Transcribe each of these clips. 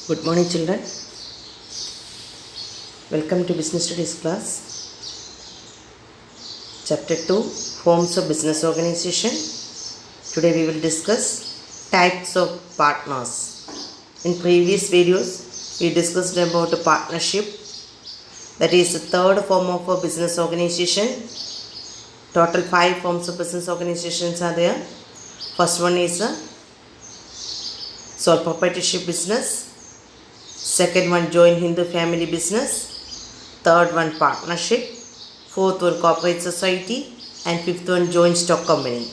Good morning, children. Welcome to Business Studies class. Chapter 2, Forms of Business Organization. Today we will discuss types of partners. In previous videos, we discussed about a partnership. That is the third form of a business organization. Total 5 forms of business organizations are there. First one is a sole proprietorship business. Second one, joint Hindu family business. Third one, partnership. Fourth one, corporate society. And fifth one, joint stock company.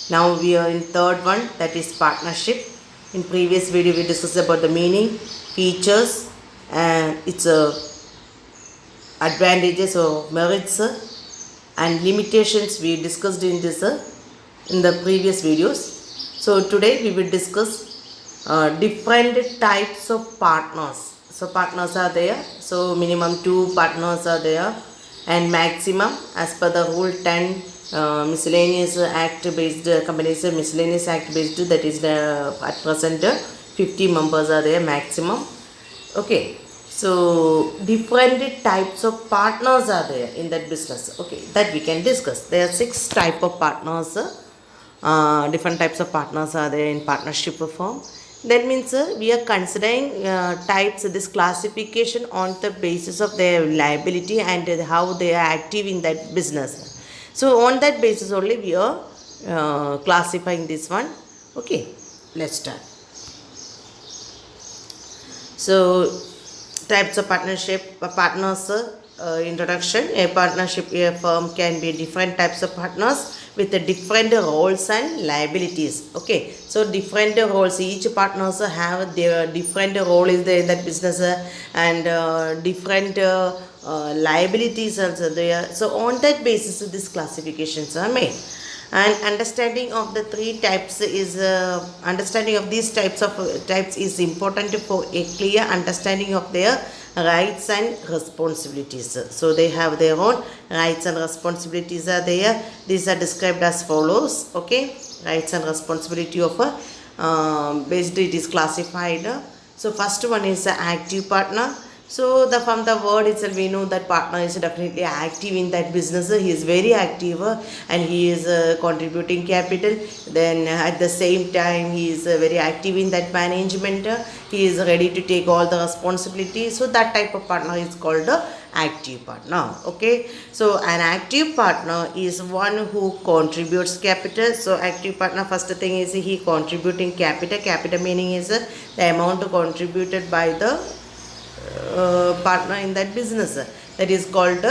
Now we are in third one, that is partnership. In previous video we discussed about the meaning, features, and its advantages or merits and limitations we discussed in this in the previous videos. So today we will discuss different types of partners. So partners are there. So minimum 2 partners are there, and maximum as per the rule 10 miscellaneous act based companies miscellaneous act based, that is the at present 50 members are there maximum. Okay, so different types of partners are there in that business. Okay, that we can discuss. There are 6 type of partners. Different types of partners are there in partnership form. That means we are considering types, this classification on the basis of their liability and how they are active in that business. So on that basis only we are classifying this one. Okay, let's start. So types of partnership partners introduction. A partnership, a firm can be different types of partners with the different roles and liabilities. Okay, so different roles, each partners have their different role is there in that business and different liabilities also there. So on that basis these classifications are made, and understanding of the 3 types is understanding of these types is important for a clear understanding of their rights and responsibilities. So they have their own rights and responsibilities are there. These are described as follows. Okay, rights and responsibility of a basically it is classified. So first one is the active partner. So from the word itself we know that partner is definitely active in that business. He is very active and he is contributing capital. Then at the same time he is very active in that management. He is ready to take all the responsibility. So that type of partner is called the active partner. Okay, so an active partner is one who contributes capital. So active partner, first thing is he contributing capital. Capital meaning is the amount contributed by the partner in that business, that is called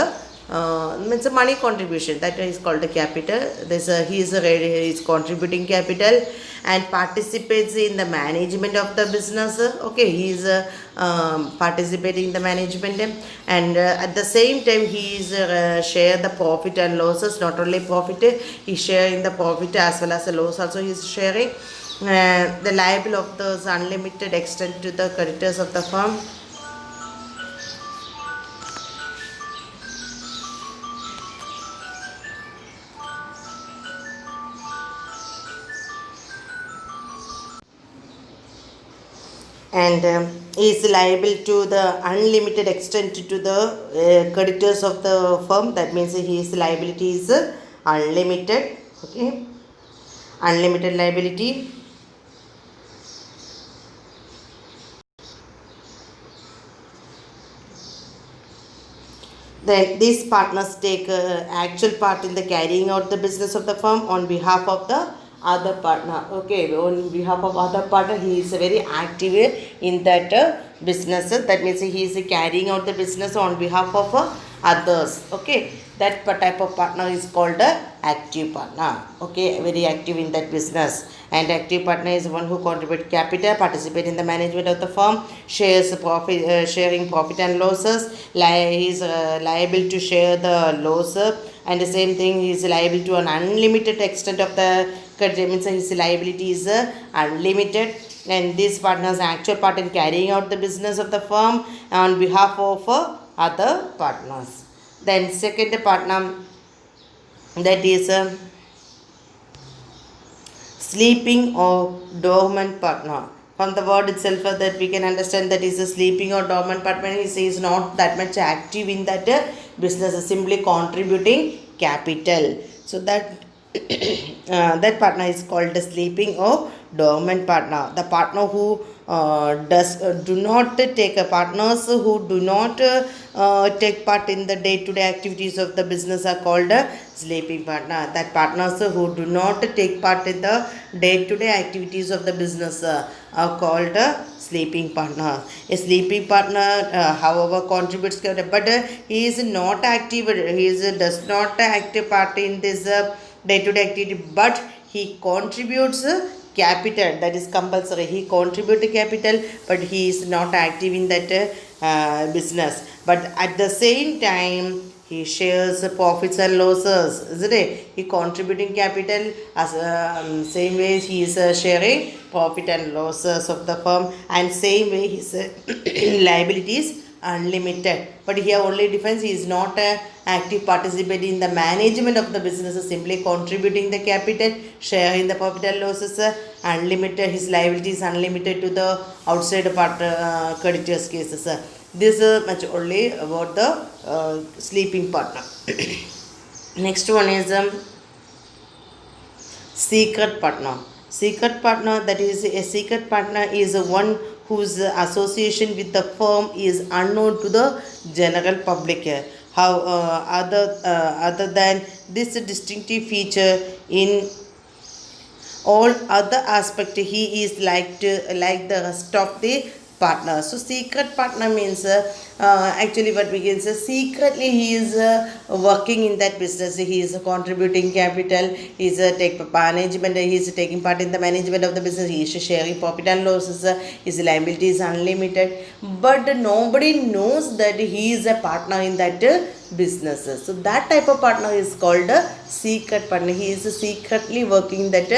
means a money contribution, that is called the capital. This he is contributing capital and participates in the management of the business. Okay, he is participating in the management, and at the same time he is share the profit and losses. Not only profit, he share in the profit as well as the loss also he is sharing. The liable of those unlimited extent to the creditors of the firm. And is liable to the unlimited extent to the creditors of the firm. That means his liability is unlimited. Okay, unlimited liability. Then these partners take actual part in the carrying out the business of the firm on behalf of the other partner. Okay, on behalf of other partner he is very active in that business. That means he is carrying out the business on behalf of others. Okay, that type of partner is called active partner. Okay, very active in that business. And active partner is one who contribute capital, participate in the management of the firm, shares profit, sharing profit and losses. He is liable to share the loss, and the same thing he is liable to an unlimited extent of the credit. Means his liability is unlimited, and these partners actual part in carrying out the business of the firm on behalf of other partners. Then second partner, that is sleeping or dormant partner. From the word itself that we can understand that is a sleeping or dormant partner. He is not that much active in that business, simply contributing capital. So that that partner is called a sleeping or dormant partner. The partner who does do not take partners who do not take part in the day-to-day activities of the business are called a sleeping partner. That partners who do not take part in the day-to-day activities of the business are called a sleeping partner. A sleeping partner, however, contributes, but he is not active. He is does not active part in this day-to-day activity, but he contributes capital. That is compulsory. He contributes capital, but he is not active in that business. But at the same time, he shares profits and losses, isn't it? He contributing capital as same way he is sharing profit and losses of the firm, and same way his liabilities unlimited. But here only difference, he is not active participating in the management of the business, simply contributing the capital, sharing the profit and losses, unlimited. His liabilities unlimited to the outside part creditors cases. This much only about the sleeping partner. Next one is secret partner. Secret partner, that is a secret partner is one whose association with the firm is unknown to the general public. How other than this distinctive feature, in all other aspect he is like the rest of the partner. So secret partner means actually what we can say, secretly he is working in that business. He is contributing capital, he is take management, he is taking part in the management of the business, he is sharing profit and losses, his liability is unlimited, but nobody knows that he is a partner in that businesses. So that type of partner is called a secret partner. He is secretly working that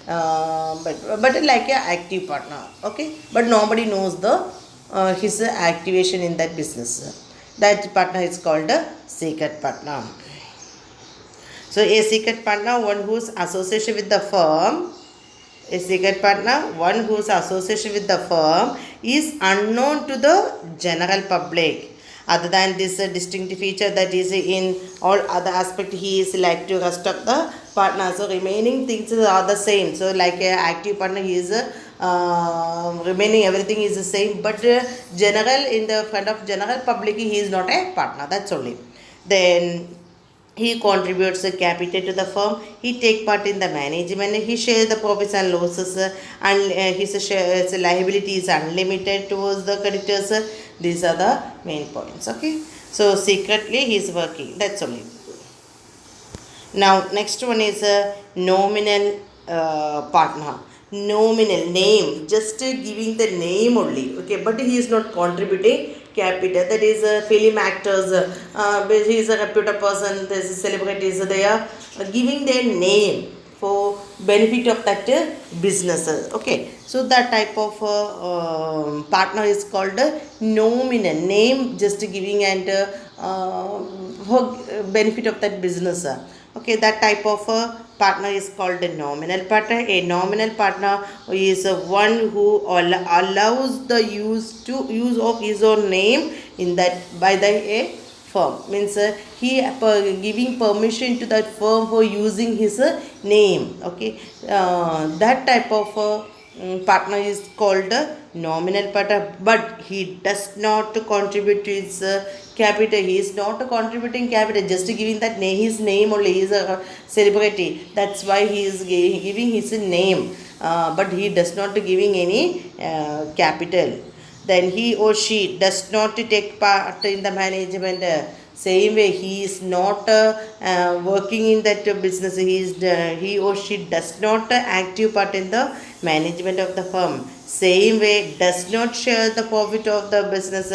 but like a active partner, okay, but nobody knows the his activation in that business. That partner is called a secret partner. So a secret partner, one whose association with the firm, a secret partner, one whose association with the firm is unknown to the general public. Other than this distinctive feature, that is in all other aspect he is like to rest of the partners. So remaining things are the same. So like a active partner, he is remaining everything is the same, but general in the front of general public he is not a partner. That's only. Then he contributes capital to the firm, he take part in the management, he shares the profits and losses, and his liability is unlimited towards the creditors. These are the main points, okay. So secretly he is working, that's only. Now next one is a nominal partner. Nominal name, just giving the name only, okay, but he is not contributing capital. That is film actors, he is a reputed person, there is celebrities, they are giving their name for benefit of that business, okay. So that type of partner is called a nominal name, just giving and for benefit of that business, okay. That type of partner is called a nominal partner. A nominal partner is one who allows the use of his own name in that by the a firm. Means he giving permission to that firm for using his name, okay. That type of partner is called a nominal partner, but he does not contribute to his capital. He is not contributing capital, just giving that his name only. He is a celebrity, that's why he is giving his name, but he does not giving any capital. Then he or she does not take part in the management. Same way, he is not working in that business. He or she does not active part in the management of the firm. Same way, does not share the profit of the business,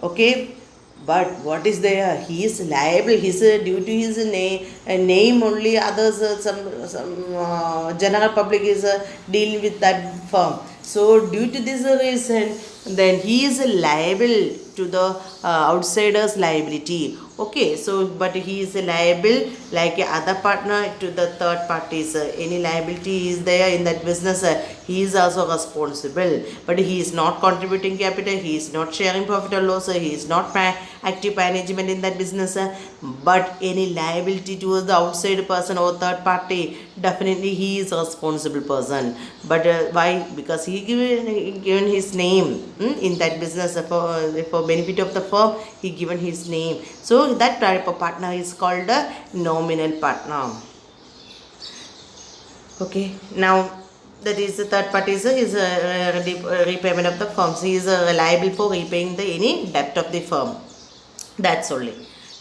okay. But what is there? He is liable. His due to his name only. Others, some general public is dealing with that firm. So due to this reason, then he is liable to the outsider's liability. Okay, so but he is liable like a other partner to the third parties. Any liability is there in that business, he is also responsible, but he is not contributing capital, he is not sharing profit or loss, he is not active management in that business, but any liability towards the outside person or third party, definitely he is a responsible person. But why? Because he given his name in that business for benefit of the firm, he given his name. So that type of partner is called a nominal partner. Okay, now that is the third party is repayment of the firm. So he is liable for repaying the any debt of the firm. That's only.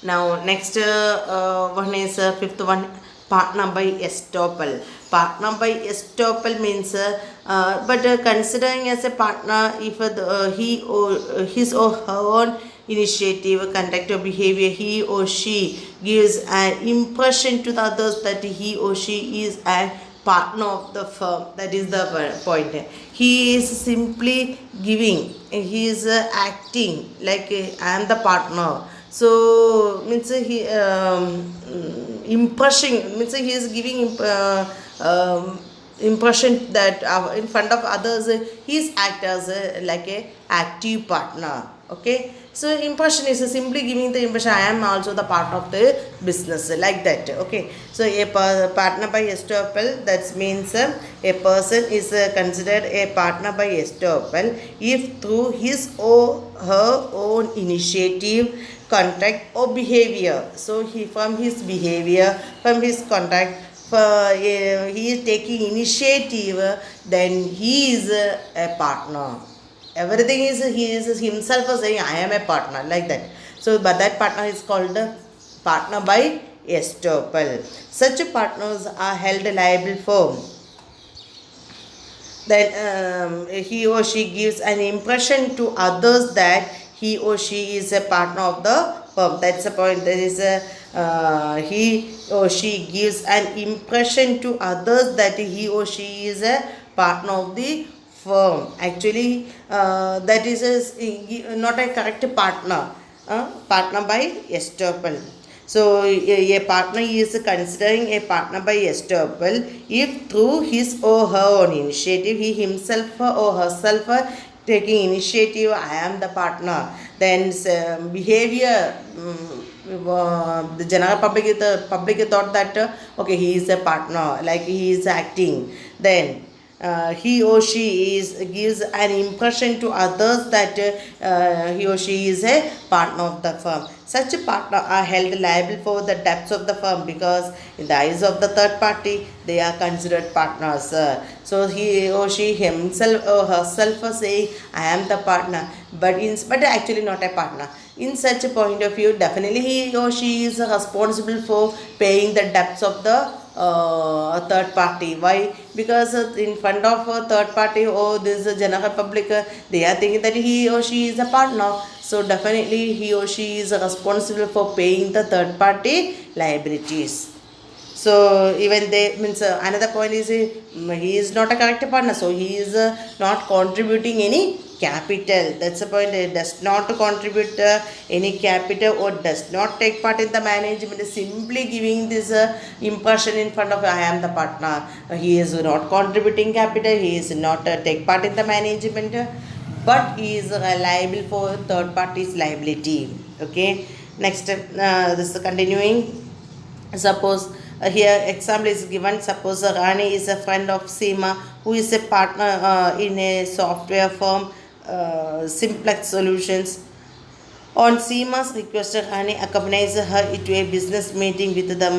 Now next one is fifth one, partner by estoppel. Partner by estoppel means but considering as a partner if he or his or her own initiative, conduct or behavior, he or she gives an impression to the others that he or she is a partner of the firm. That is the point. He is simply giving, he is acting like I am the partner. So means he impression means he is giving impression that in front of others he is act as like a active partner. Okay, so impression is simply giving the impression I am also the part of the business, like that. Okay, so a partner by estoppel, that means a person is considered a partner by estoppel if through his or her own initiative, contact or behavior. So he, from his behavior, from his contact, he is taking initiative, then he is a partner. Everything is he is himself saying I am a partner, like that. So but that partner is called partner by estoppel. Such partners are held liable for then he or she gives an impression to others that he or she is a partner of the firm. That's the point. There is a he or she gives an impression to others that he or she is a partner of the firm. Actually that is not a correct partner. Partner by estoppel. So a partner is considering a partner by estoppel if through his or her own initiative, he himself or herself taking initiative, I am the partner. Then behavior, the general public thought that okay, he is a partner, like he is acting. Then he or she gives an impression to others that he or she is a partner of the firm. Such partner are held liable for the debts of the firm because in the eyes of the third party they are considered partners. So he or she himself or herself are saying I am the partner, but actually not a partner. In such a point of view, definitely he or she is responsible for paying the debts of the third party. Why? Because in front of a third party or this general public, they are thinking that he or she is a partner. So definitely he or she is responsible for paying the third party liabilities. So even they means another point is he is not a correct partner, so he is not contributing any capital. That's the point. He does not contribute any capital or does not take part in the management, simply giving this impression in front of I am the partner. He is not contributing capital, he is not take part in the management, but he is liable for third party's liability. Okay, next this is continuing. Suppose here example is given. Suppose Rani is a friend of Seema who is a partner in a software firm, Simplex Solutions. On Seema's request, Rani accompanies her to a business meeting with the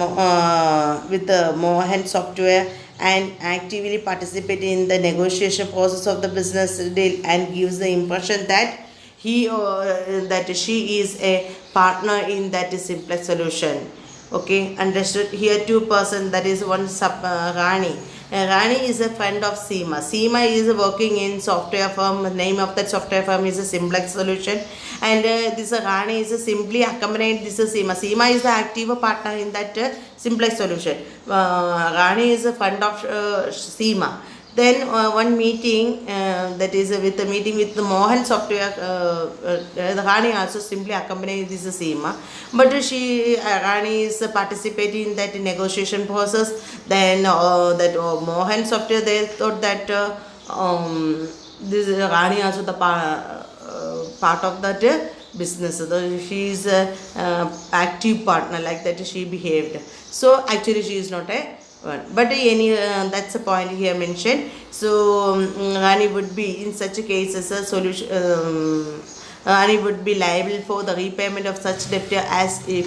Mohan Software and actively participates in the negotiation process of the business deal and gives the impression that that she is a partner in that Simplex Solution. Okay, understood. Here two person, that is one Rani. Rani is a friend of Seema. Seema is working in software firm. Name of that software firm is a Simplex Solution, and this Rani is simply accompanied this Seema. Seema is the active partner in that Simplex Solution. Rani is a friend of Seema. Then one meeting, that is with the meeting with the Mohan Software, the Rani also simply accompanied this SEMA, but Rani is participating in that negotiation process. Then that Mohan Software, they thought that this Rani also the part of that business. So she is a active partner, like that she behaved. So actually she is not a one. But any that's a point here mentioned. So Rani would be in such a case as a solution. Rani would be liable for the repayment of such debt as if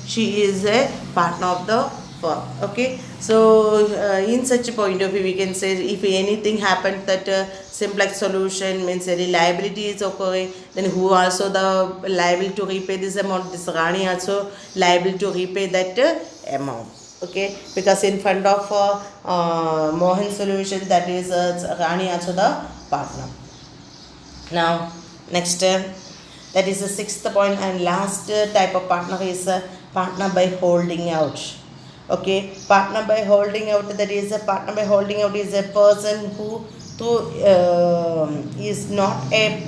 she is a partner of the firm. Okay, so in such a point of view, we can say if anything happened that simplex solution means any liability is occurring, then who also the liable to repay this amount? This Rani also liable to repay that amount. Okay, because in front of Mohan solution, that is Rani also the partner. Now next, that is the sixth point and last type of partner is partner by holding out. Okay, partner by holding out, that is a partner by holding out is a person who is not a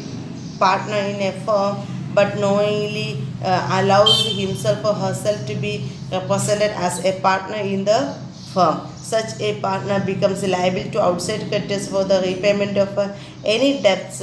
partner in a firm but knowingly allows himself or herself to be represented as a partner in the firm. Such a partner becomes liable to outside creditors for the repayment of any debts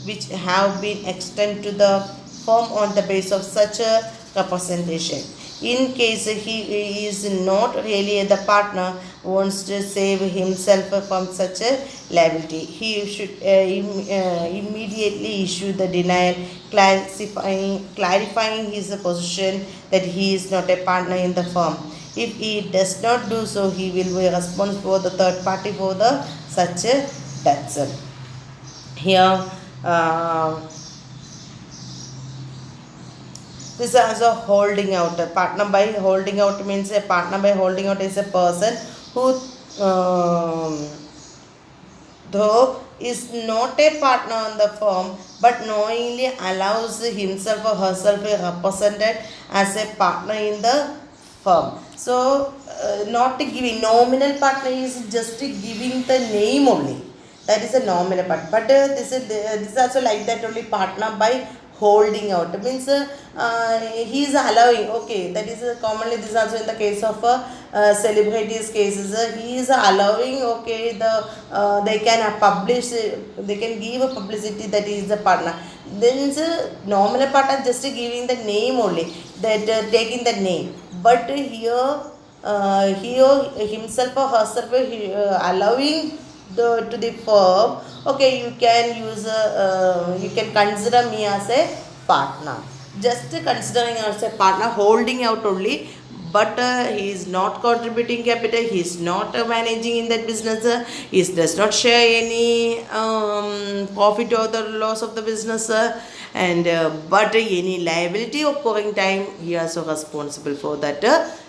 which have been extended to the firm on the basis of such a representation. In case he is not really the partner, wants to save himself from such a liability, he should immediately issue the denial, clarifying his position that he is not a partner in the firm. If he does not do so, he will be responsible for the third party for the such a debts. Here, this is also holding out. A partner by holding out means a partner by holding out is a person who though is not a partner on the firm but knowingly allows himself or herself to be represented as a partner in the firm. So not giving nominal partner is just giving the name only. That is a nominal part. But this is also like that only, partner by holding out means he is allowing. Okay, that is commonly this is also in the case of celebrities cases. He is allowing, okay, the they can publish, they can give a publicity that he is a partner. Then nominal partner just giving the name only, that taking the name. But here he or himself or herself allowing to the firm, okay, you can use you can consider me as a partner, just considering as a partner, holding out only. But he is not contributing capital, he is not managing in that business, he does not share any profit or the loss of the business, and but any liability occurring time, he also responsible for that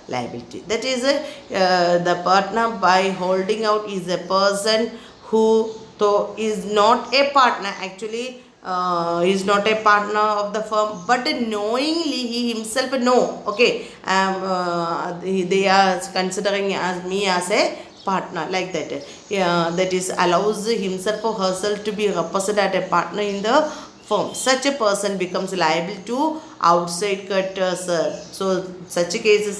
liability. That is the partner by holding out is a person who though is not a partner, actually is not a partner of the firm, but knowingly he himself know, okay, they are considering as me as a partner, like that. Yeah, that is allows himself or herself to be represented as a partner in the firm. Such a person becomes liable to outside creditors. So such cases,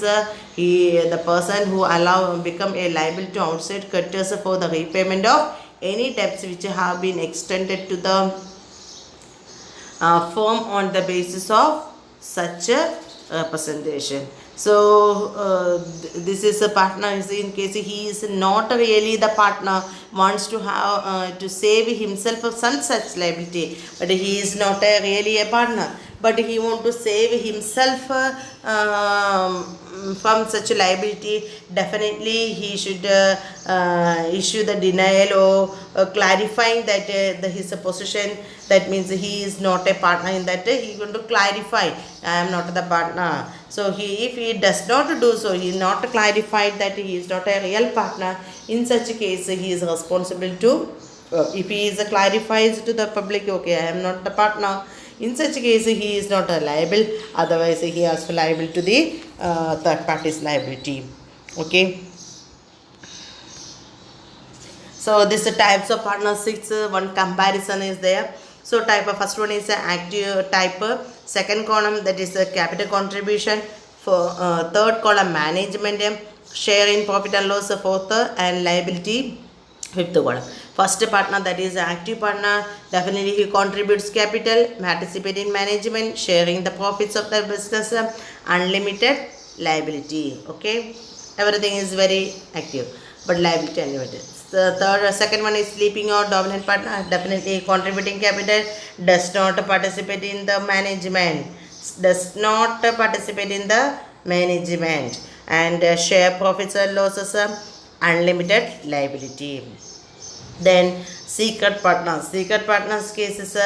the person who allow become a liable to outside creditors for the repayment of any debts which have been extended to the firm on the basis of such a representation. So this is a partner is in case he is not really the partner, wants to have to save himself of some such liability, but he is not really a partner, but he want to save himself from such a liability. Definitely he should issue the denial or clarifying that his position, that means he is not a partner in that, he is going to clarify, I am not the partner. So if he does not do so, he is not clarified that he is not a real partner, in such a case he is responsible to, if he is clarifies to the public, okay, I am not the partner, in such a case he is not liable, otherwise he is also liable to the third party's liability. Okay. So this types of partnerships, one comparison is there. So type of first one is active type, second column that is capital contribution, for third column management, share in profit and loss, fourth, and liability, fifth column. First partner, that is active partner, definitely he contributes capital, participate in management, sharing the profits of the business, unlimited liability. Okay, everything is very active, but liability unlimited. The second one is sleeping or dominant partner, definitely contributing capital, does not participate in the management, and share profits and losses, unlimited liability. Then secret partners cases,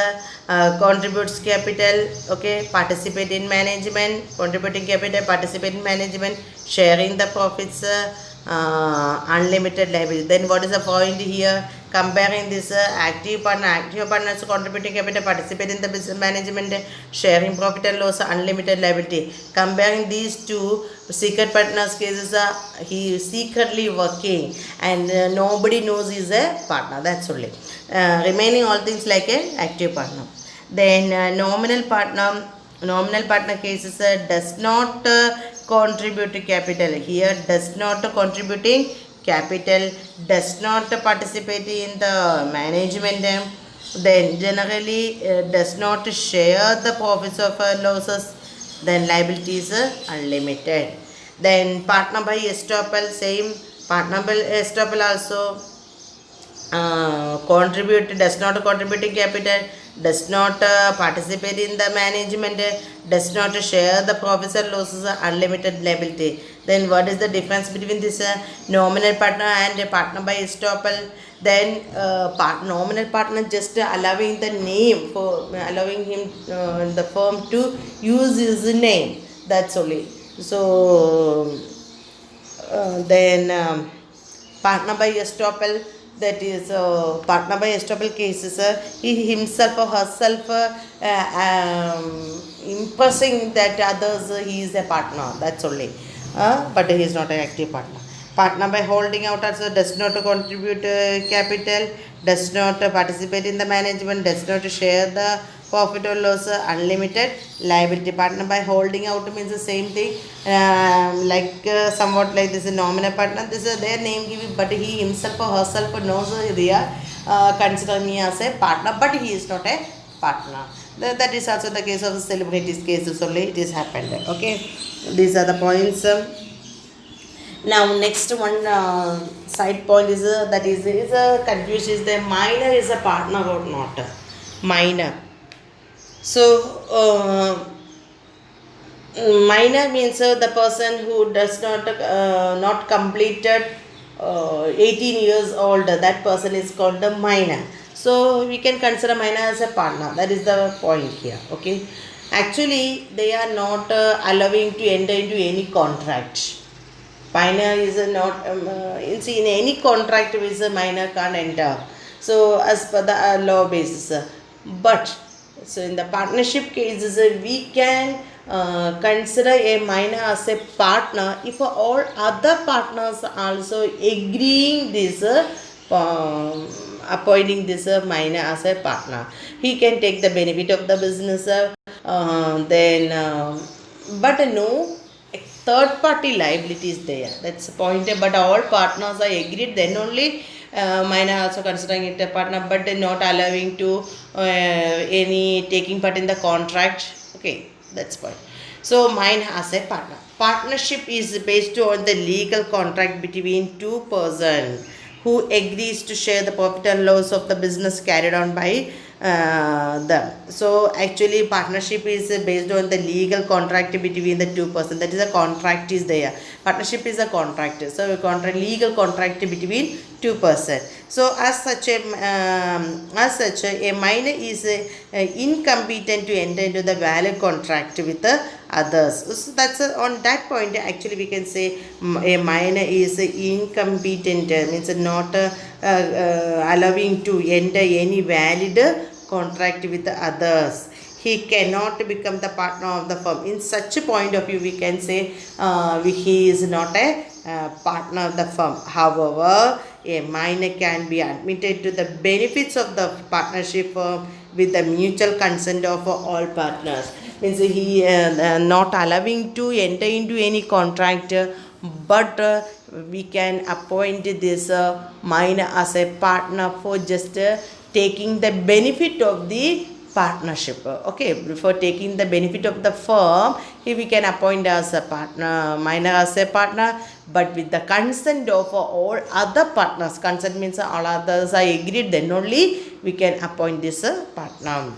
contributes capital, okay, participate in management, contributing capital, participate in management, sharing the profits, unlimited liability. Then what is the point here? Comparing this active partners contributing capital, participate in the business management, sharing profit and loss, unlimited liability. Comparing these two secret partners cases, he is secretly working and nobody knows he is a partner. That's only. Remaining all things like a active partner. Then nominal partner cases, does not contribute to capital. Here does not contributing capital, does not participate in the management, then generally does not share the profits of losses, then liabilities unlimited. Then partner by estoppel, same, partner by estoppel also contribute, does not contribute capital, does not participate in the management, does not share the profits and losses, unlimited liability. Then what is the difference between this nominal partner and partner by estoppel? Then nominal partner just allowing the name, for allowing him the firm to use his name, that's only. So then partner by estoppel, that is partner by estoppel cases, he himself or herself impressing that others he is a partner, that's only, but he is not an active partner. Partner by holding out also does not contribute capital, does not participate in the management, does not share the profit or loss, unlimited liability. Partner by holding out means the same thing, like somewhat like this nominal partner, this is their name given, but he himself or herself knows they are consider me as a partner, but he is not a partner. That is also the case of the celebrities cases only, it is happened. Okay, these are the points. Now next one side point is that is a confusion, is the minor is a partner or not. Minor. So minor means the person who does not completed 18 years old, that person is called the minor. So we can consider minor as a partner, that is the point here. Okay, actually they are not allowing to enter into any contract. Minor is not in any contract with a minor can't enter, so as per the law basis. But so in the partnership cases, we can consider a minor as a partner if all other partners also agreeing this appointing this minor as a partner. He can take the benefit of the business, then but no third party liability is there, that's the point. But all partners are agreed, then only minor also considering it a partner, but not allowing to any taking part in the contract. Okay, that's point. So minor as a partner. Partnership is based on the legal contract between two persons who agrees to share the profit and loss of the business carried on by them. So actually partnership is based on the legal contract between the two persons, that is a contract is there. Partnership is a contract, so a contract, legal contract between two persons. So as such a minor is incompetent to enter into the valid contract with the others. So that's on that point actually we can say a minor is incompetent, means not allowing to enter any valid contract with the others. He cannot become the partner of the firm. In such a point of view we can say he is not a partner of the firm. However, a minor can be admitted to the benefits of the partnership firm with the mutual consent of all partners. Means he not allowing to enter into any contract, but we can appoint this minor as a partner for just taking the benefit of the partnership. Okay, for taking the benefit of the firm, we can appoint as a partner, minor as a partner, but with the consent of all other partners. Consent means all others are agreed, then only we can appoint this partner.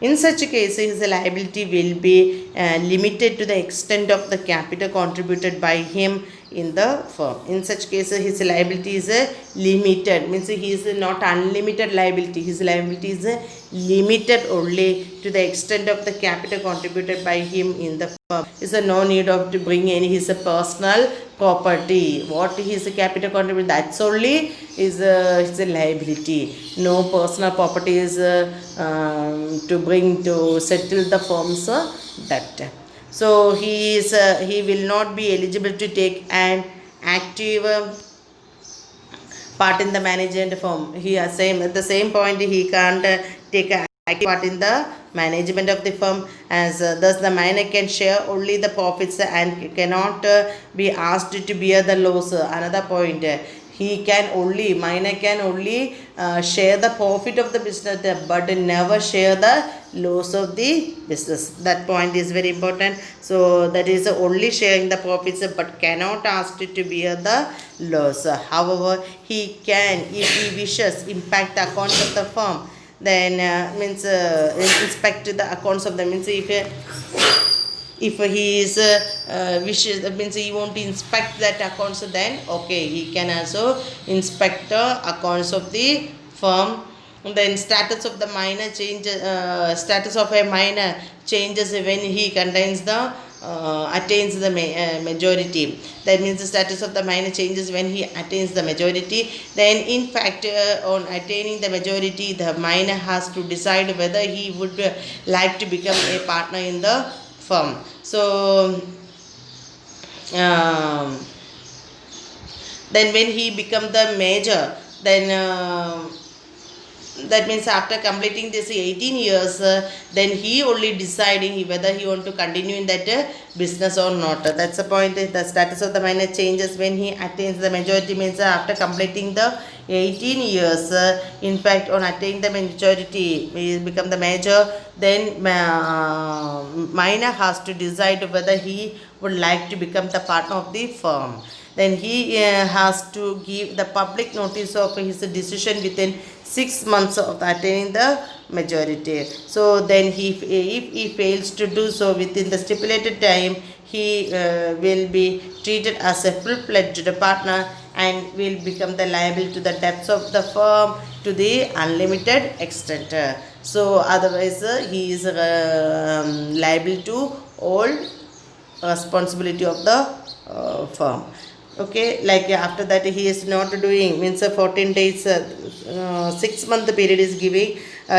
In such cases, his liability will be limited to the extent of the capital contributed by him in the firm. In such cases, his liability is limited, means he is not unlimited liability. His liability is limited only to the extent of the capital contributed by him in the firm. Is no need of to bring any his personal property. What his capital contribution, that's only is his liability. No personal property is to bring to settle the firm's debt. So he will not be eligible to take an active part in the management firm. He has same at the same point he can't take an active part in the management of the firm, as thus the minor can share only the profits and cannot be asked to bear the loss. Another point, he can only, minor can only share the profit of the business, but never share the loss of the business. That point is very important. So that is only sharing the profits, but cannot ask to bear the loss. However, he can, if he wishes, impact the accounts of the firm, then means inspect the accounts of the, means if he is wishes, that means he want to inspect that accounts, then okay, he can also inspect the accounts of the firm. Then status of the minor changes, status of a minor changes when he contains the attains the majority. That means the status of the minor changes when he attains the majority. Then in fact, on attaining the majority, the minor has to decide whether he would like to become a partner in the firm. So then when he become the major, then that means after completing this 18 years, then he only deciding whether he want to continue in that business or not. That's the point. The status of the minor changes when he attains the majority, means after completing the 18 years, in fact on attaining the majority, he become the major, then minor has to decide whether he would like to become the partner of the firm. Then he has to give the public notice of his decision within 6 months of attaining the majority. So then if he fails to do so within the stipulated time, he will be treated as a full-fledged partner and will become the liable to the debts of the firm to the unlimited extent. So otherwise he is liable to all responsibility of the firm. Okay, like after that he is not doing, means 14 days 6 month period is giving,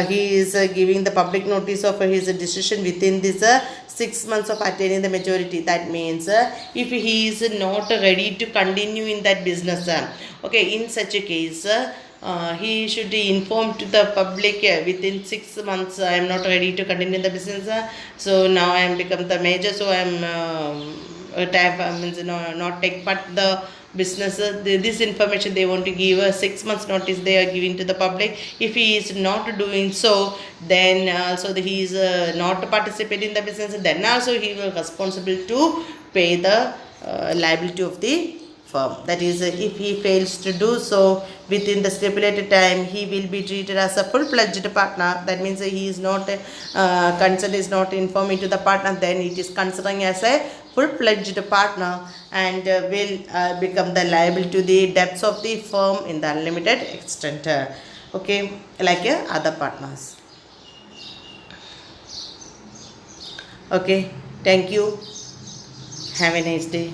he is giving the public notice of his decision within this 6 months of attaining the majority. That means if he is not ready to continue in that business, okay, in such a case he should inform to the public within 6 months, I am not ready to continue in the business, so now I am become the major, so I am means not take part the business. This information they want to give a 6 months notice they are giving to the public. If he is not doing so, then also he is not participating in the business, then also he will responsible to pay the liability of the firm. That is, if he fails to do so within the stipulated time, he will be treated as a full-fledged partner. That means he is not consent is not informing to the partner, then it is considering as a full-fledged partner and will become the liable to the debts of the firm in the unlimited extent. Okay, like other partners. Okay, thank you. Have a nice day.